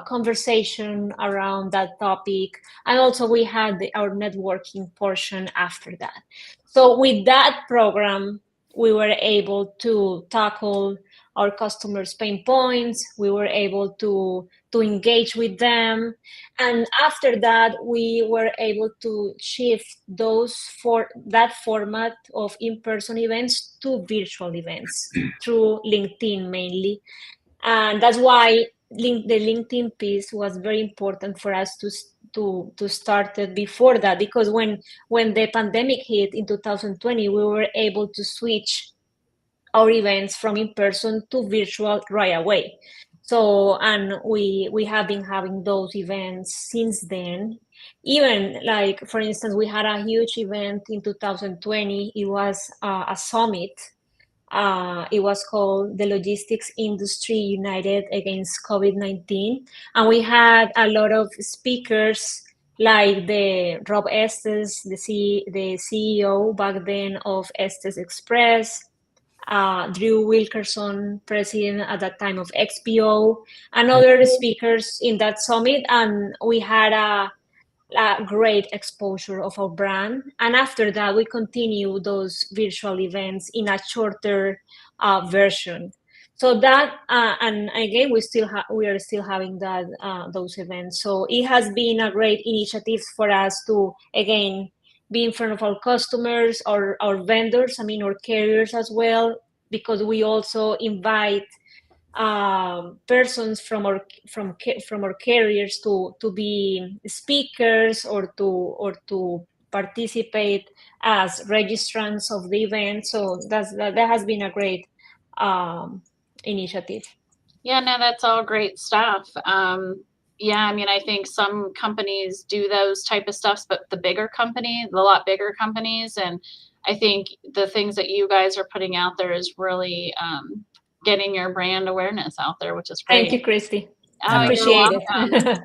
conversation around that topic, and also we had our networking portion after that. So with that program, we were able to tackle our customers' pain points. We were able to engage with them, and after that, we were able to shift that format of in-person events to virtual events through LinkedIn mainly, and that's why the LinkedIn piece was very important for us to start it before that, because when the pandemic hit in 2020, we were able to switch our events from in person to virtual right away. So, and we have been having those events since then. Even like, for instance, we had a huge event in 2020. It was a summit. It was called the Logistics Industry United Against COVID-19. And we had a lot of speakers like the Rob Estes, the CEO back then of Estes Express, Drew Wilkerson, president at that time of XPO, and other speakers in that summit. And we had a great exposure of our brand. And after that, we continue those virtual events in a shorter version. So that, and again, we are still having that those events. So it has been a great initiative for us to, again, be in front of our customers, our vendors, our carriers as well, because we also invite persons from our carriers to be speakers or to participate as registrants of the event. So that has been a great initiative. Yeah, no, that's all great stuff. Yeah, I think some companies do those type of stuffs, but the lot bigger companies, and I think the things that you guys are putting out there is really getting your brand awareness out there, which is great. Thank you, Christy. Oh, Appreciate it.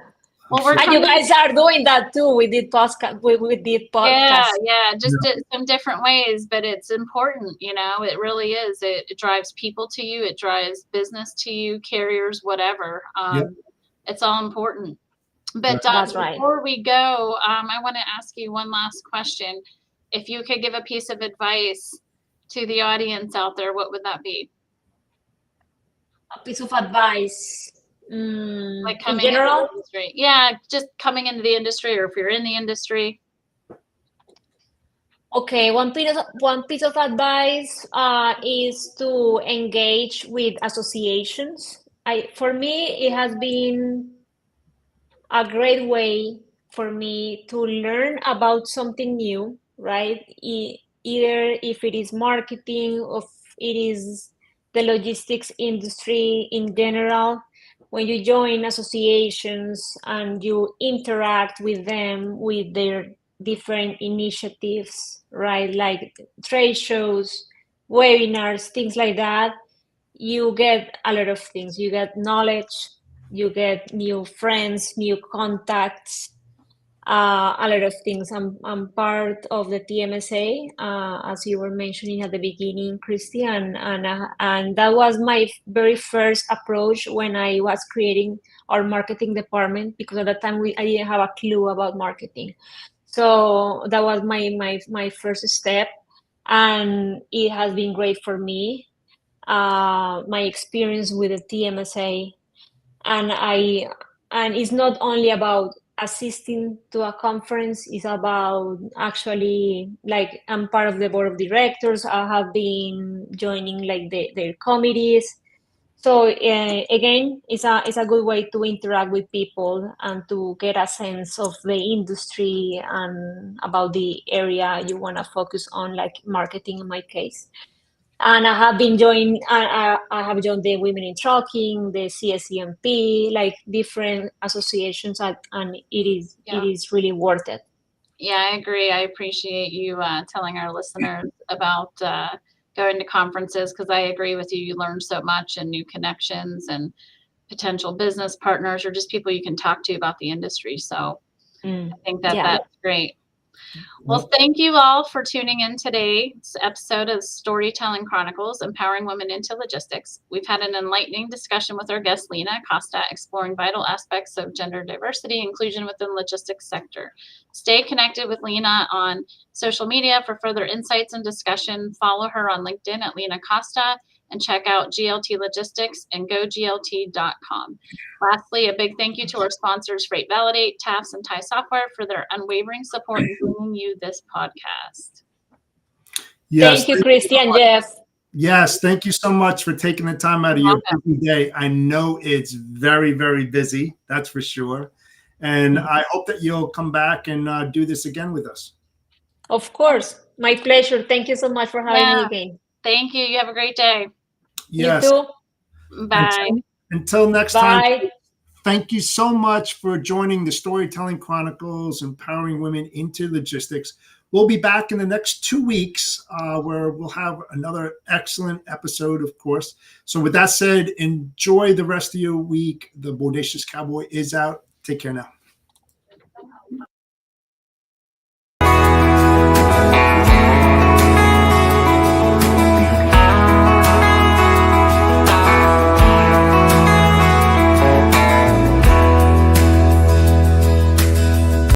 Well, and you guys are doing that too. We did podcast. We did podcast. Yeah, just some different ways, but it's important. It really is. It drives people to you. It drives business to you, carriers, whatever. It's all important. But That's right. Before we go, I want to ask you one last question. If you could give a piece of advice to the audience out there, what would that be? A piece of advice. Like coming in general? into the industry. Yeah, just coming into the industry, or if you're in the industry. Okay, one piece of advice is to engage with associations. For me, it has been a great way for me to learn about something new, right? Either if it is marketing or if it is the logistics industry in general. When you join associations and you interact with them, with their different initiatives, right? Like trade shows, webinars, things like that, you get a lot of things. You get knowledge, you get new friends, new contacts, a lot of things. I'm part of the TMSA, as you were mentioning at the beginning, Christy, and that was my very first approach when I was creating our marketing department, because at that time I didn't have a clue about marketing. So that was my first step, and it has been great for me. My experience with the TMSA, and it's not only about assisting to a conference, it's about actually, like, I'm part of the board of directors. I have been joining like their committees. So again, it's a good way to interact with people and to get a sense of the industry and about the area you want to focus on, like marketing in my case. And I have been joining. I have joined the Women in Trucking, the CSEMP, like different associations, and it is really worth it. Yeah, I agree. I appreciate you telling our listeners about going to conferences, because I agree with you. You learn so much, and new connections and potential business partners, or just people you can talk to about the industry. So I think that Yeah. that's great. Well, thank you all for tuning in today's episode of Storytelling Chronicles, Empowering Women into Logistics. We've had an enlightening discussion with our guest, Lina Acosta, exploring vital aspects of gender diversity inclusion within the logistics sector. Stay connected with Lina on social media for further insights and discussion. Follow her on LinkedIn at Lina Acosta, and check out GLT Logistics and goglt.com. Lastly, a big thank you to our sponsors, Freight Validate, TAFS, and Thai Software, for their unwavering support in bringing you this podcast. Yes. Thank you, Christy and Jeff. Yes, thank you so much for taking the time out of your busy day. I know it's very, very busy, that's for sure. And I hope that you'll come back and do this again with us. Of course. My pleasure. Thank you so much for having me again. Thank you. You have a great day. Yes. You too. Bye. Until next Bye. time, thank you so much for joining the Storytelling Chronicles, Empowering Women into Logistics. We'll be back in the next 2 weeks where we'll have another excellent episode, of course. So with that said, enjoy the rest of your week. The Bodacious Cowboy is out. Take care now.